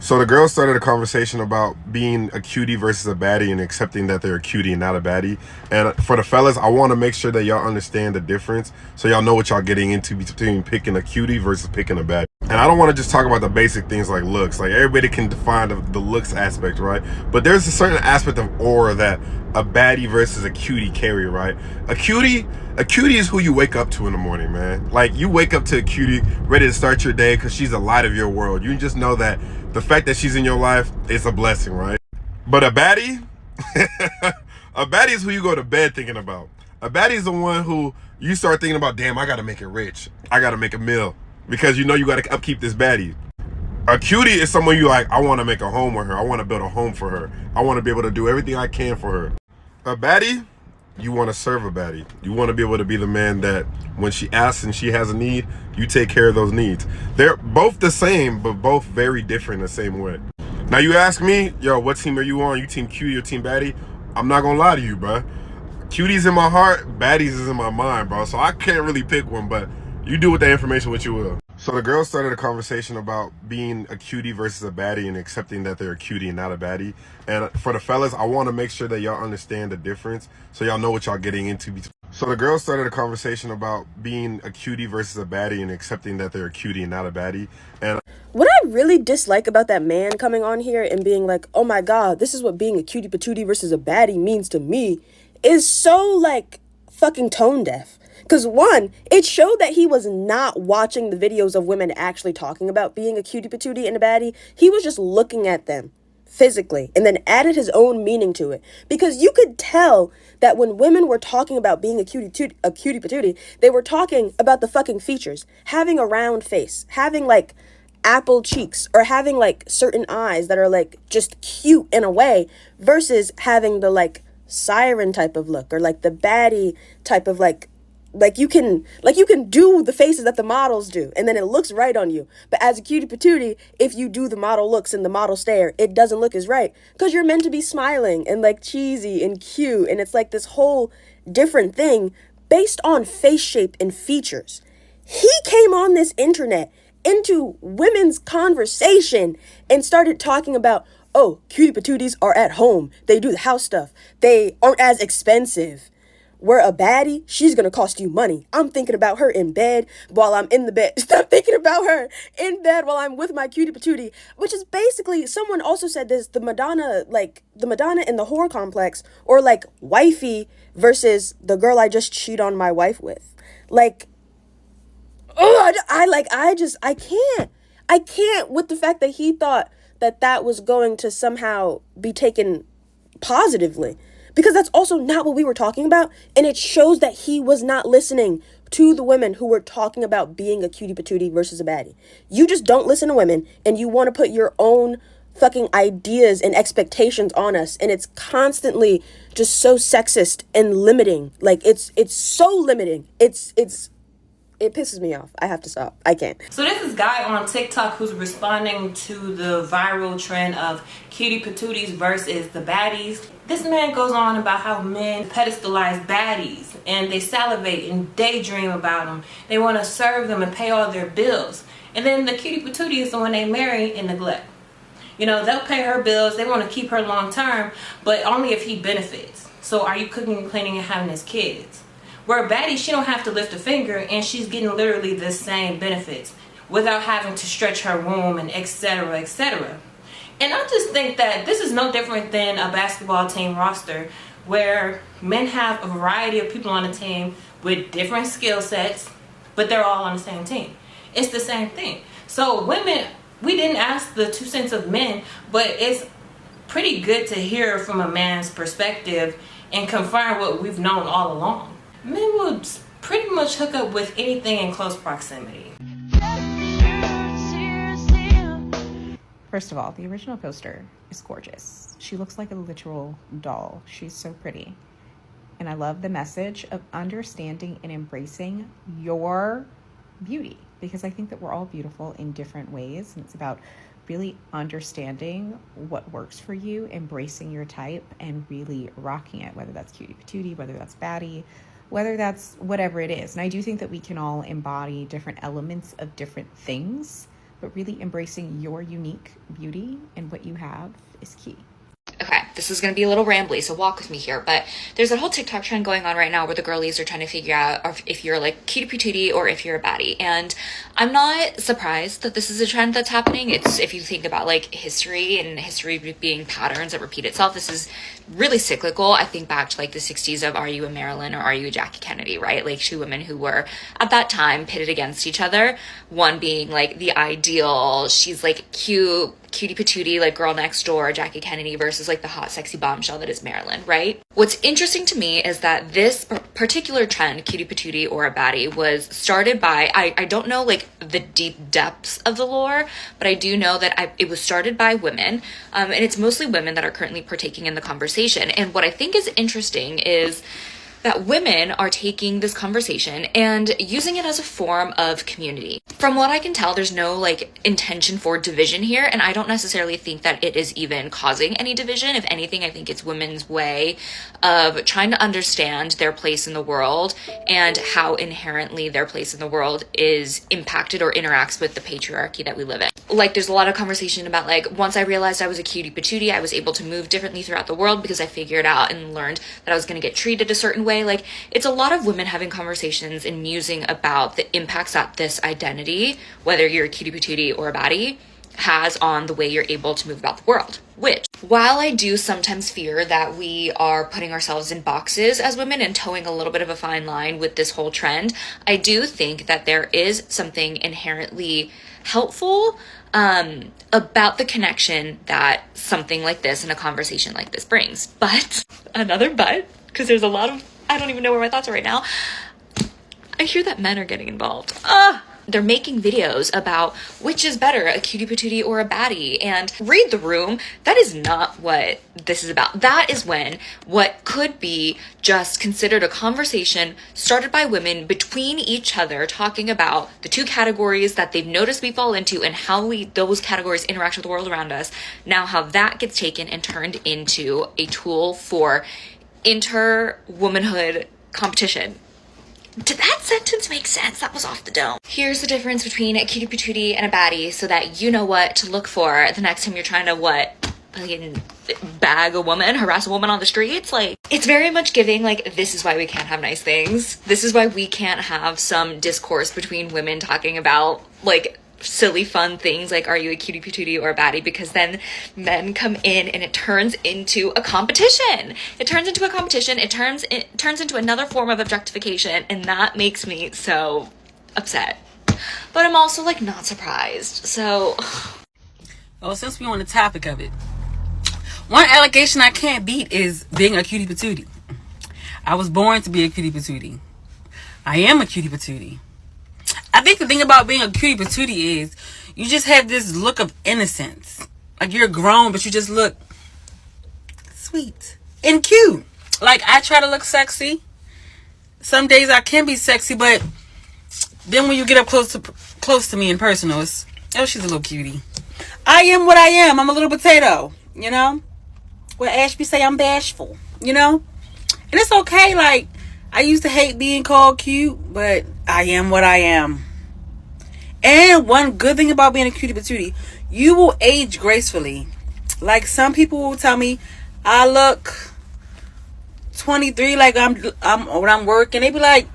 So the girl started a conversation about being a cutie versus a baddie and accepting that they're a cutie and not a baddie. And for the fellas, I want to make sure that y'all understand the difference so y'all know what y'all getting into between picking a cutie versus picking a baddie. And I don't want to just talk about the basic things like looks. Like everybody can define the looks aspect, right? But there's a certain aspect of aura that a baddie versus a cutie carry, right? A cutie is who you wake up to in the morning, man. Like you wake up to a cutie ready to start your day because she's the light of your world. You just know that the fact that she's in your life is a blessing, right? But a baddie, a baddie is who you go to bed thinking about. A baddie is the one who you start thinking about, damn, I gotta make it rich. I gotta make a meal. Because you know you gotta upkeep this baddie. A cutie is someone you like, I wanna make a home with her. I wanna build a home for her. I wanna be able to do everything I can for her. A baddie, you wanna serve a baddie. You wanna be able to be the man that when she asks and she has a need, you take care of those needs. They're both the same, but both very different in the same way. Now you ask me, yo, what team are you on? You team cutie or team baddie? I'm not gonna lie to you, bro. Cutie's in my heart, baddies is in my mind, bro. So I can't really pick one, but you do with that information what you will. So the girl started a conversation about being a cutie versus a baddie and accepting that they're a cutie and not a baddie. And for the fellas, I want to make sure that y'all understand the difference so y'all know what y'all getting into. So the girl started a conversation about being a cutie versus a baddie and accepting that they're a cutie and not a baddie. And what I really dislike about that man coming on here and being like, oh my God, this is what being a cutie patootie versus a baddie means to me is so like fucking tone deaf. Because one, it showed that he was not watching the videos of women actually talking about being a cutie patootie and a baddie. He was just looking at them physically and then added his own meaning to it. Because you could tell that when women were talking about being a cutie patootie, they were talking about the fucking features. Having a round face, having like apple cheeks, or having like certain eyes that are like just cute in a way versus having the like siren type of look or like the baddie type of like you can do the faces that the models do and then it looks right on you. But as a cutie patootie, if you do the model looks and the model stare, it doesn't look as right because you're meant to be smiling and like cheesy and cute, and it's like this whole different thing based on face shape and features. He came on this internet into women's conversation and started talking about, oh, cutie patooties are at home, they do the house stuff, they aren't as expensive. Where a baddie, she's gonna cost you money. I'm thinking about her in bed while I'm in the bed. Stop thinking about her in bed while I'm with my cutie patootie, which is basically, someone also said this, the Madonna in the whore complex, or like wifey versus the girl I just cheat on my wife with. Like, oh, I can't with the fact that he thought that was going to somehow be taken positively. Because that's also not what we were talking about. And it shows that he was not listening to the women who were talking about being a cutie patootie versus a baddie. You just don't listen to women and you want to put your own fucking ideas and expectations on us. And it's constantly just so sexist and limiting. Like it's so limiting. It pisses me off. I have to stop. I can't. So there's this guy on TikTok who's responding to the viral trend of cutie patooties versus the baddies. This man goes on about how men pedestalize baddies and they salivate and daydream about them. They want to serve them and pay all their bills. And then the cutie patootie is the one they marry and neglect. You know, they'll pay her bills. They want to keep her long term, but only if he benefits. So are you cooking and cleaning and having his kids? Where a baddie, she don't have to lift a finger and she's getting literally the same benefits without having to stretch her womb and etc., etc. And I just think that this is no different than a basketball team roster where men have a variety of people on the team with different skill sets, but they're all on the same team. It's the same thing. So women, we didn't ask the 2 cents of men, but it's pretty good to hear from a man's perspective and confirm what we've known all along. Men will pretty much hook up with anything in close proximity. First of all, the original poster is gorgeous. She looks like a literal doll. She's so pretty. And I love the message of understanding and embracing your beauty, because I think that we're all beautiful in different ways. And it's about really understanding what works for you, embracing your type, and really rocking it, whether that's cutie patootie, whether that's baddie, whether that's whatever it is. And I do think that we can all embody different elements of different things, but really embracing your unique beauty and what you have is key. Okay, this is going to be a little rambly, so walk with me here, but there's a whole TikTok trend going on right now where the girlies are trying to figure out if you're like cutie patootie or if you're a baddie. And I'm not surprised that this is a trend that's happening. It's, if you think about like history and history being patterns that repeat itself, this is really cyclical. I think back to like the 60s of Are You a Marilyn or Are You a Jackie Kennedy, right? Like two women who were at that time pitted against each other. One being like the ideal, she's like cute, cutie patootie, like girl next door, Jackie Kennedy, versus like the hot, sexy bombshell that is Marilyn, right? What's interesting to me is that this particular trend, cutie patootie or a baddie, was started by, I don't know like the deep depths of the lore, but I do know that it was started by women, and it's mostly women that are currently partaking in the conversation. And what I think is interesting is that women are taking this conversation and using it as a form of community. From what I can tell, there's no like intention for division here, and I don't necessarily think that it is even causing any division. If anything, I think it's women's way of trying to understand their place in the world and how inherently their place in the world is impacted or interacts with the patriarchy that we live in. Like there's a lot of conversation about like, once I realized I was a cutie patootie, I was able to move differently throughout the world because I figured out and learned that I was going to get treated a certain way. Like it's a lot of women having conversations and musing about the impacts that this identity, whether you're a cutie patootie or a baddie, has on the way you're able to move about the world. Which, while I do sometimes fear that we are putting ourselves in boxes as women and towing a little bit of a fine line with this whole trend, I do think that there is something inherently helpful about the connection that something like this and a conversation like this brings. But, another but, because there's a lot of, I don't even know where my thoughts are right now. I hear that men are getting involved. They're making videos about which is better, a cutie patootie or a baddie. And read the room. That is not what this is about. That is when what could be just considered a conversation started by women between each other, talking about the two categories that they've noticed we fall into and how those categories interact with the world around us. Now how that gets taken and turned into a tool for inter-womanhood competition. Did that sentence make sense? That was off the dome. Here's the difference between a cutie patootie and a baddie so that you know what to look for the next time you're trying to bag a woman, harass a woman on the streets. Like, it's very much giving like, this is why we can't have nice things. This is why we can't have some discourse between women talking about like silly fun things like, are you a cutie patootie or a baddie? Because then men come in and it turns into a competition. It turns into into another form of objectification, and that makes me so upset. But I'm also like not surprised. So well, since we're on the topic of it, one allegation I can't beat is being a cutie patootie. I was born to be a cutie patootie. I am a cutie patootie. I think the thing about being a cutie patootie is you just have this look of innocence. Like you're grown, but you just look sweet and cute. Like I try to look sexy. Some days I can be sexy, but then when you get up close to me in personal, it's, oh, she's a little cutie. I am what I am. I'm a little potato, you know? Well, Ashby say I'm bashful, you know? And it's okay. Like, I used to hate being called cute, but I am what I am. And one good thing about being a cutie patootie, you will age gracefully. Like some people will tell me I look 23, like I'm when I'm working. They be like,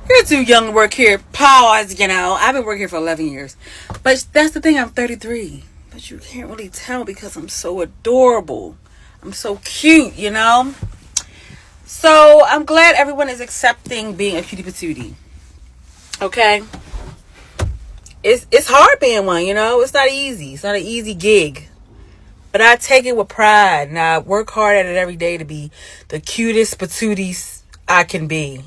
you're too young to work here. Pause, you know. I've been working here for 11 years. But that's the thing, I'm 33. But you can't really tell because I'm so adorable. I'm so cute, you know. So I'm glad everyone is accepting being a cutie patootie. Okay? It's hard being one, you know. It's not easy. It's not an easy gig. But I take it with pride. And I work hard at it every day to be the cutest patooties I can be.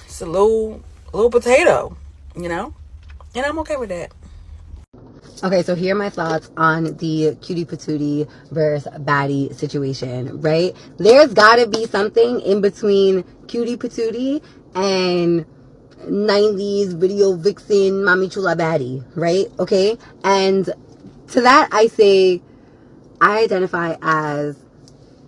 It's a little potato, you know. And I'm okay with that. Okay, so here are my thoughts on the cutie patootie versus baddie situation, right? There's gotta be something in between cutie patootie and 90s video vixen mommy chula baddie, right? Okay, and to that I say I identify as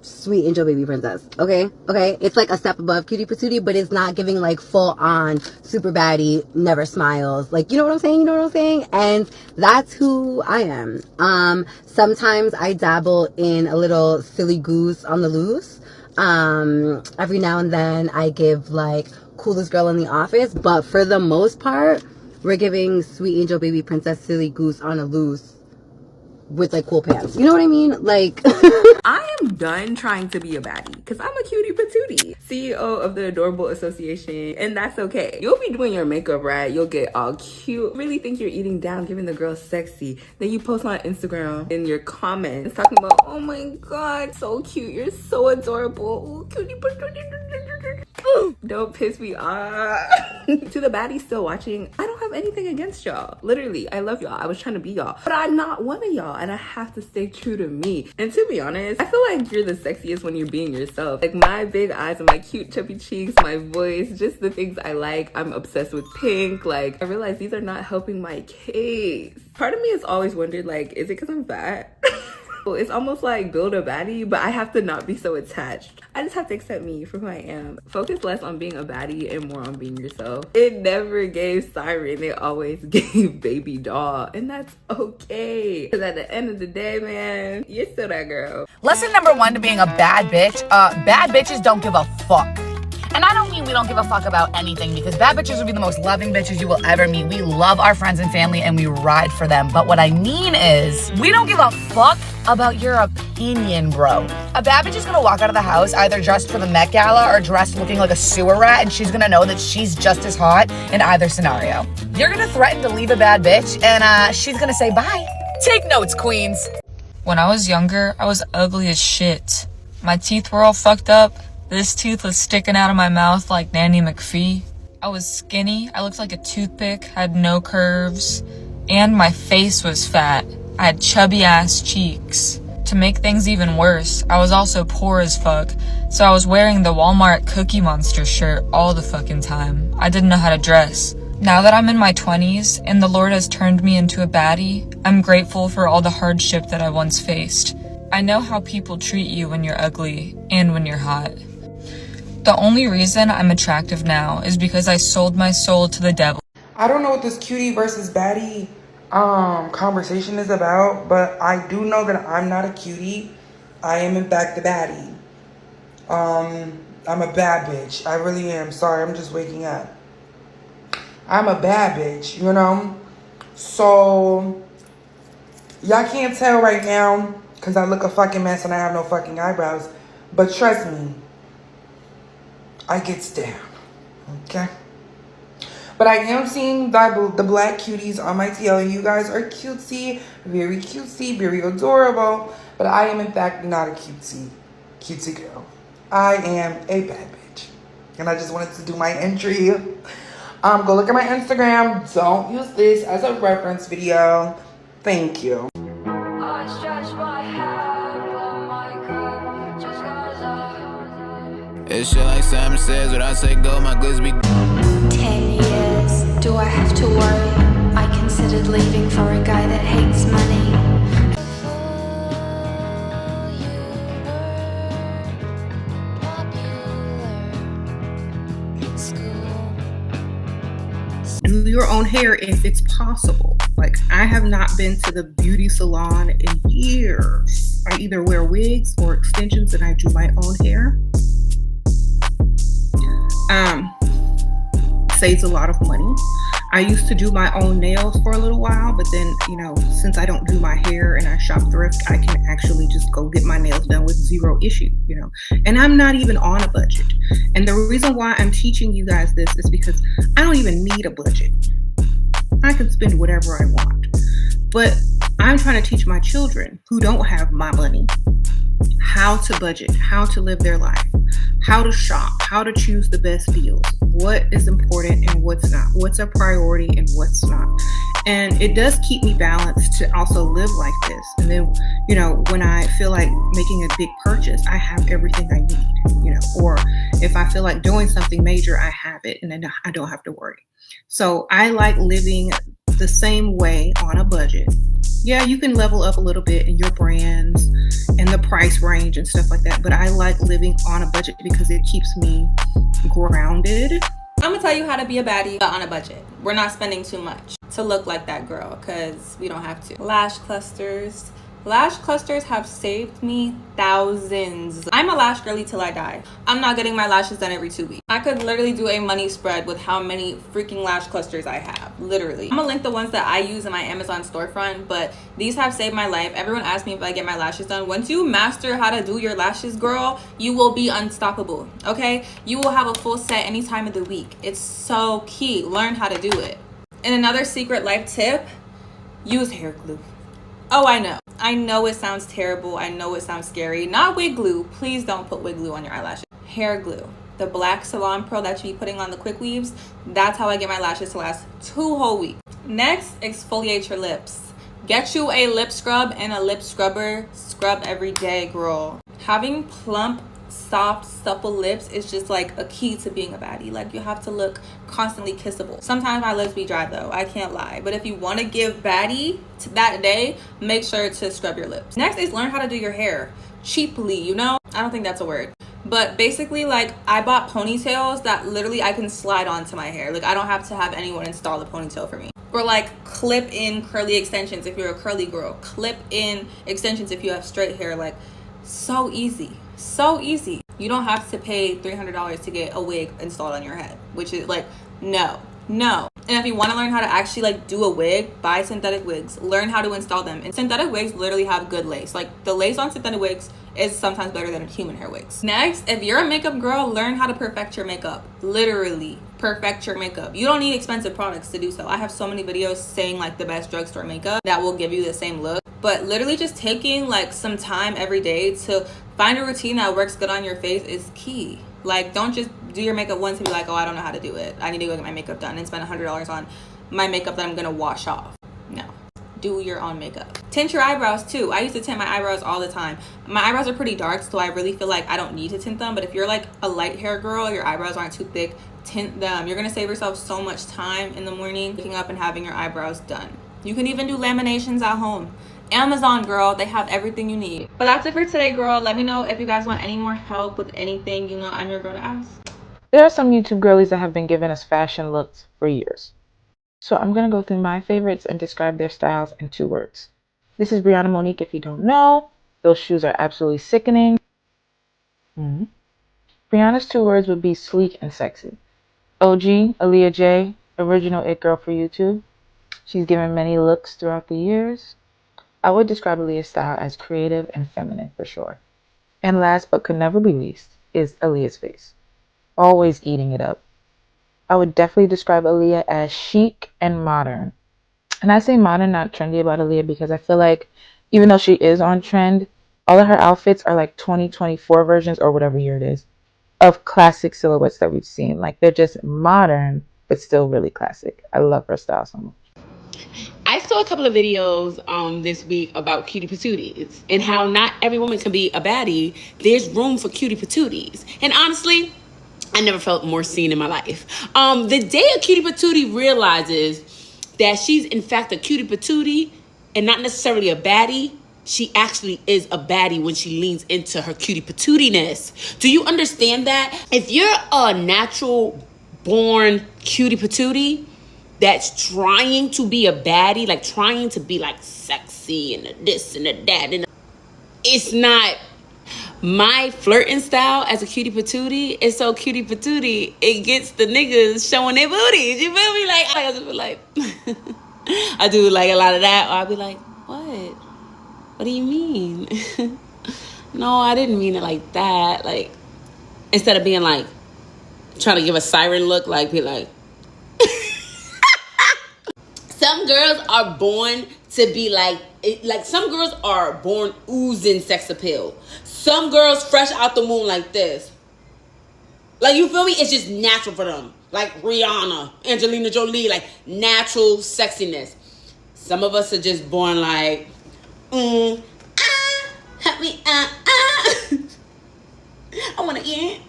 Sweet Angel Baby Princess. Okay? It's like a step above Cutie Patootie, but it's not giving like full on super baddie, never smiles. Like, you know what I'm saying? And that's who I am. Sometimes I dabble in a little silly goose on the loose. Every now and then I give like coolest girl in the office, but for the most part, we're giving Sweet Angel Baby Princess silly goose on a loose with like cool pants. You know what I mean? Like I am done trying to be a baddie because I'm a cutie patootie, CEO of the Adorable Association, and that's okay. You'll be doing your makeup right, you'll get all cute, really think you're eating down, giving the girl sexy. Then you post on Instagram in your comments talking about, oh my god, so cute, you're so adorable, ooh, cutie patootie. Don't piss me off. To the baddies still watching, I don't have anything against y'all. Literally, I love y'all. I was trying to be y'all, but I'm not one of y'all, and I have to stay true to me. And to be honest, I feel like you're the sexiest when you're being yourself. Like my big eyes and my cute chubby cheeks, my voice, just the things I like. I'm obsessed with pink. Like I realize these are not helping my case. Part of me has always wondered, like, is it because I'm fat? It's almost like build a baddie, but I have to not be so attached. I just have to accept me for who I am. Focus less on being a baddie and more on being yourself. It never gave Siren, it always gave Baby Doll, and that's okay. Because at the end of the day, man, you're still that girl. Lesson number 1 to being a bad bitch. Bad bitches don't give a fuck. And I don't mean we don't give a fuck about anything, because bad bitches will be the most loving bitches you will ever meet. We love our friends and family and we ride for them. But what I mean is, we don't give a fuck about your opinion, bro. A bad bitch is gonna walk out of the house either dressed for the Met Gala or dressed looking like a sewer rat, and she's gonna know that she's just as hot in either scenario. You're gonna threaten to leave a bad bitch and she's gonna say bye. Take notes, queens. When I was younger, I was ugly as shit. My teeth were all fucked up. This tooth was sticking out of my mouth like Nanny McPhee. I was skinny, I looked like a toothpick, had no curves, and my face was fat. I had chubby ass cheeks. To make things even worse, I was also poor as fuck, so I was wearing the Walmart Cookie Monster shirt all the fucking time. I didn't know how to dress. Now that I'm in my 20s and the Lord has turned me into a baddie, I'm grateful for all the hardship that I once faced. I know how people treat you when you're ugly and when you're hot. The only reason I'm attractive now is because I sold my soul to the devil. I don't know what this cutie versus baddie conversation is about, but I do know that I'm not a cutie. I am in fact a baddie. I'm a bad bitch. I really am. Sorry, I'm just waking up. I'm a bad bitch, you know? So, y'all can't tell right now because I look a fucking mess and I have no fucking eyebrows. But trust me, I gets down, okay? But I am seeing the black cuties on my TL. You guys are cutesy, very adorable. But I am in fact not a cutesy girl. I am a bad bitch. And I just wanted to do my entry. Go look at my Instagram. Don't use this as a reference video. Thank you. It's shit like Simon says, when I say go, my goods be 10 years, do I have to worry? I considered leaving for a guy that hates money. Do your own hair if it's possible. Like, I have not been to the beauty salon in years. I either wear wigs or extensions and I do my own hair. Saves a lot of money. I used to do my own nails for a little while, but then, you know, since I don't do my hair and I shop thrift, I can actually just go get my nails done with zero issue, you know, and I'm not even on a budget. And the reason why I'm teaching you guys this is because I don't even need a budget. I can spend whatever I want, but I'm trying to teach my children who don't have my money how to budget, how to live their life, how to shop, how to choose the best deals, what is important and what's not, what's a priority and what's not. And it does keep me balanced to also live like this. And then, you know, when I feel like making a big purchase, I have everything I need, you know, or if I feel like doing something major, I have it and then I don't have to worry. So I like living the same way on a budget Yeah, you can level up a little bit in your brands and the price range and stuff like that. But I like living on a budget because it keeps me grounded. I'm gonna tell you how to be a baddie on a budget. We're not spending too much to look like that girl because we don't have to. Lash clusters. Lash clusters have saved me thousands. I'm a lash girly till I die. I'm not getting my lashes done every 2 weeks. I could literally do a money spread with how many freaking lash clusters I have, literally. I'm gonna link the ones that I use in my Amazon storefront, but these have saved my life. Everyone asks me if I get my lashes done. Once you master how to do your lashes, girl, you will be unstoppable, okay? You will have a full set any time of the week. It's so key. Learn how to do it. And another secret life tip, use hair glue. Oh, I know it sounds terrible. I know it sounds scary. Not wig glue. Please don't put wig glue on your eyelashes. Hair glue. The black salon pearl that you be putting on the quick weaves. That's how I get my lashes to last 2 whole weeks. Next, exfoliate your lips. Get you a lip scrub and a lip scrubber. Scrub every day, girl. Having plump, soft, supple lips is just like a key to being a baddie. Like, you have to look constantly kissable. Sometimes my lips be dry though, I can't lie, but if you want to give baddie to that day, make sure to scrub your lips. Next is learn how to do your hair cheaply, you know? I don't think that's a word, but basically, like, I bought ponytails that literally I can slide onto my hair. Like, I don't have to have anyone install a ponytail for me. Or like clip in curly extensions if you're a curly girl, clip in extensions if you have straight hair. Like, so easy. So easy. You don't have to pay $300 to get a wig installed on your head, which is like, no. And if you want to learn how to actually like do a wig, buy synthetic wigs. Learn how to install them. And synthetic wigs literally have good lace. Like, the lace on synthetic wigs is sometimes better than human hair wigs. Next, if you're a makeup girl, learn how to perfect your makeup. Literally perfect your makeup. You don't need expensive products to do so. I have so many videos saying like the best drugstore makeup that will give you the same look. But literally just taking like some time every day to find a routine that works good on your face is key. Like, don't just do your makeup once and be like, oh, I don't know how to do it. I need to go get my makeup done and spend $100 on my makeup that I'm gonna wash off. No. Do your own makeup. Tint your eyebrows too. I used to tint my eyebrows all the time. My eyebrows are pretty dark, so I really feel like I don't need to tint them. But if you're like a light hair girl, your eyebrows aren't too thick, tint them. You're gonna save yourself so much time in the morning waking up and having your eyebrows done. You can even do laminations at home. Amazon, girl, they have everything you need. But that's it for today, girl. Let me know if you guys want any more help with anything. You know, I'm your girl to ask. There are some YouTube girlies that have been giving us fashion looks for years. So I'm going to go through my favorites and describe their styles in 2 words. This is Brianna Monique, if you don't know. Those shoes are absolutely sickening. Brianna's 2 words would be sleek and sexy. OG, Aaliyah J, original it girl for YouTube. She's given many looks throughout the years. I would describe Aaliyah's style as creative and feminine for sure. And last but could never be least is Aaliyah's face. Always eating it up. I would definitely describe Aaliyah as chic and modern. And I say modern, not trendy about Aaliyah, because I feel like even though she is on trend, all of her outfits are like 2024 versions or whatever year it is of classic silhouettes that we've seen. Like, they're just modern, but still really classic. I love her style so much. I saw a couple of videos this week about cutie patooties and how not every woman can be a baddie. There's room for cutie patooties. And honestly, I never felt more seen in my life. The day a cutie patootie realizes that she's in fact a cutie patootie and not necessarily a baddie, she actually is a baddie when she leans into her cutie patootiness. Do you understand that? If you're a natural born cutie patootie that's trying to be a baddie, like trying to be like sexy and this and that, and it's not my flirting style as a cutie patootie. It's so cutie patootie, it gets the niggas showing their booties. You feel me? Like, I just feel like I do like a lot of that, or I'll be like, what? What do you mean? No, I didn't mean it like that. Like, instead of being like trying to give a siren look, like be like. Some girls are born to be like some girls are born oozing sex appeal. Some girls fresh out the moon like this. Like, you feel me? It's just natural for them. Like Rihanna, Angelina Jolie, like natural sexiness. Some of us are just born like, help me, I want to eat.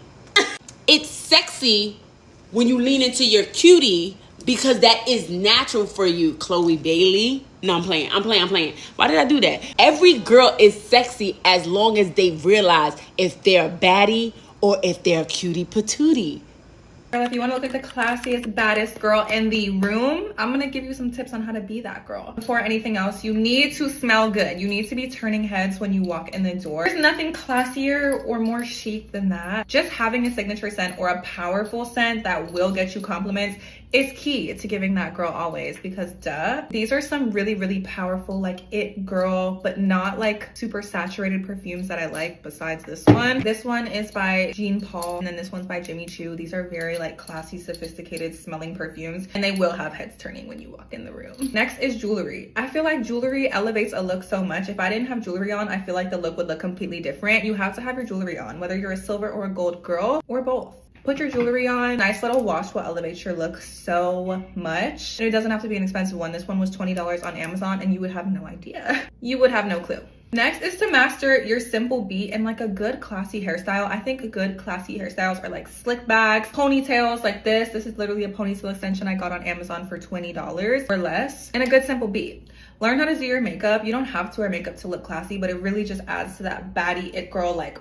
It's sexy when you lean into your cutie, because that is natural for you. Chloe Bailey, No, I'm playing. Why did I do that? Every girl is sexy as long as they realize if they're a baddie or if they're a cutie patootie. Girl, if you want to look like the classiest, baddest girl in the room, I'm going to give you some tips on how to be that girl. Before anything else, you need to smell good. You need to be turning heads when you walk in the door. There's nothing classier or more chic than that. Just having a signature scent or a powerful scent that will get you compliments is key to giving that girl always, because duh. These are some really, really powerful, like it girl, but not like super saturated perfumes that I like besides this one. This one is by Jean Paul, and then this one's by Jimmy Choo. These are very like classy, sophisticated smelling perfumes, and they will have heads turning when you walk in the room. Next is jewelry. I feel like jewelry elevates a look so much. If I didn't have jewelry on, I feel like the look would look completely different. You have to have your jewelry on, whether you're a silver or a gold girl or both. Put your jewelry on. Nice little wash will elevate your look so much. And it doesn't have to be an expensive one. This one was $20 on Amazon and you would have no idea. You would have no clue. Next is to master your simple beat and like a good classy hairstyle. I think good classy hairstyles are like slick bags, ponytails like this. This is literally a ponytail extension I got on Amazon for $20 or less. And a good simple beat. Learn how to do your makeup. You don't have to wear makeup to look classy, but it really just adds to that baddie it girl, like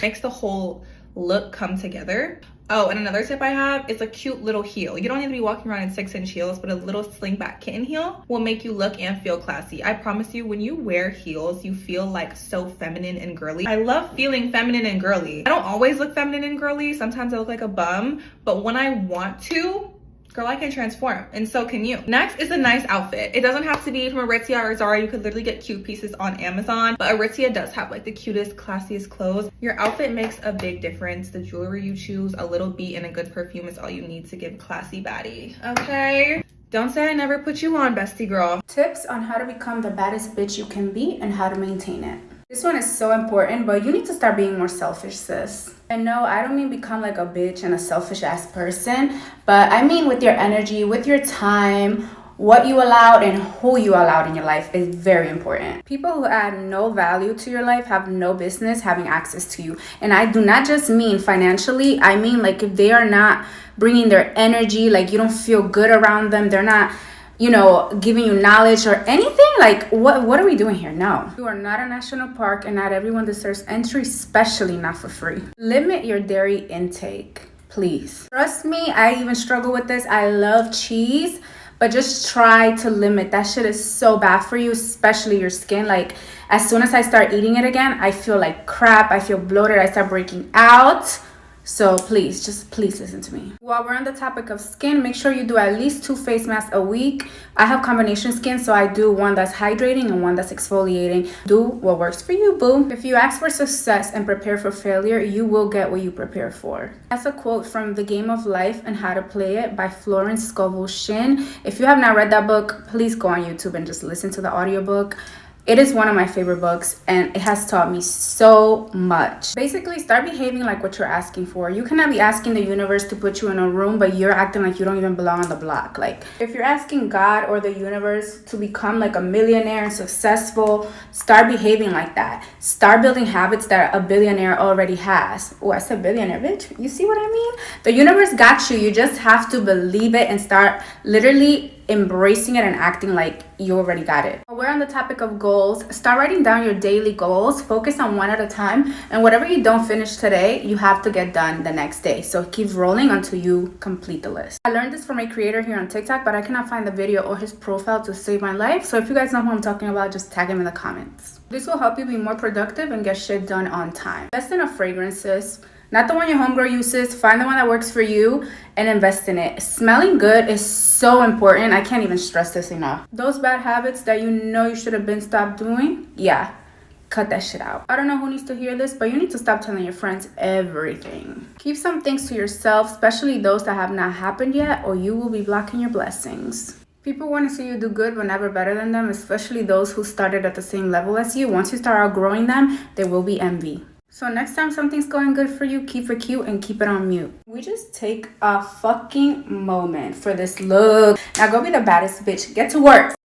makes the whole look come together. Oh, and another tip I have is a cute little heel. You don't need to be walking around in 6-inch heels, but a little sling back kitten heel will make you look and feel classy. I promise you, when you wear heels, you feel like so feminine and girly. I love feeling feminine and girly. I don't always look feminine and girly. Sometimes I look like a bum, but when I want to, girl, I can transform, and so can you. Next is a nice outfit. It doesn't have to be from Aritzia or Zara. You could literally get cute pieces on Amazon, but Aritzia does have like the cutest, classiest clothes. Your outfit makes a big difference. The jewelry you choose, a little beat, and a good perfume is all you need to give classy baddie, okay? Don't say I never put you on, bestie girl. Tips on how to become the baddest bitch you can be and how to maintain it. This one is so important, but you need to start being more selfish, sis. And no, I don't mean become like a bitch and a selfish ass person, but I mean with your energy, with your time, what you allowed and who you allowed in your life is very important. People who add no value to your life have no business having access to you. And I do not just mean financially, I mean like if they are not bringing their energy, like you don't feel good around them, they're not, you know, giving you knowledge or anything, like what are we doing here? No. You are not a national park and not everyone deserves entry, especially not for free. Limit your dairy intake, please. Trust me, I even struggle with this. I love cheese, but just try to limit. That shit is so bad for you, especially your skin. Like as soon as I start eating it again, I feel like crap. I feel bloated. I start breaking out. So please, just please listen to me. While we're on the topic of skin, make sure you do at least 2 face masks a week. I have combination skin, so I do one that's hydrating and one that's exfoliating. Do what works for you, boo. If you ask for success and prepare for failure, you will get what you prepare for. That's a quote from The Game of Life and How to Play It by Florence Scovel Shinn. If you have not read that book, please go on YouTube and just listen to the audiobook. It is one of my favorite books and it has taught me so much. Basically, start behaving like what you're asking for. You cannot be asking the universe to put you in a room, but you're acting like you don't even belong on the block. Like, if you're asking God or the universe to become like a millionaire and successful, start behaving like that. Start building habits that a billionaire already has. Oh, I said billionaire, bitch. You see what I mean? The universe got you. You just have to believe it and start literally embracing it and acting like you already got it. We're on the topic of goals. Start writing down your daily goals. Focus on one at a time, and whatever you don't finish today, you have to get done the next day. So keep rolling until you complete the list. I learned this from a creator here on TikTok, but I cannot find the video or his profile to save my life. So if you guys know who I'm talking about, just tag him in the comments. This will help you be more productive and get shit done on time. Invest in a fragrance, sis. Not the one your homegirl uses. Find the one that works for you and invest in it. Smelling good is so important. I can't even stress this enough. Those bad habits that you know you should have been stopped doing, yeah, cut that shit out. I don't know who needs to hear this, but you need to stop telling your friends everything. Keep some things to yourself, especially those that have not happened yet, or you will be blocking your blessings. People want to see you do good but never better than them, especially those who started at the same level as you. Once you start outgrowing them, there will be envy. So next time something's going good for you, keep it cute and keep it on mute. We just take a fucking moment for this look. Now go be the baddest bitch. Get to work.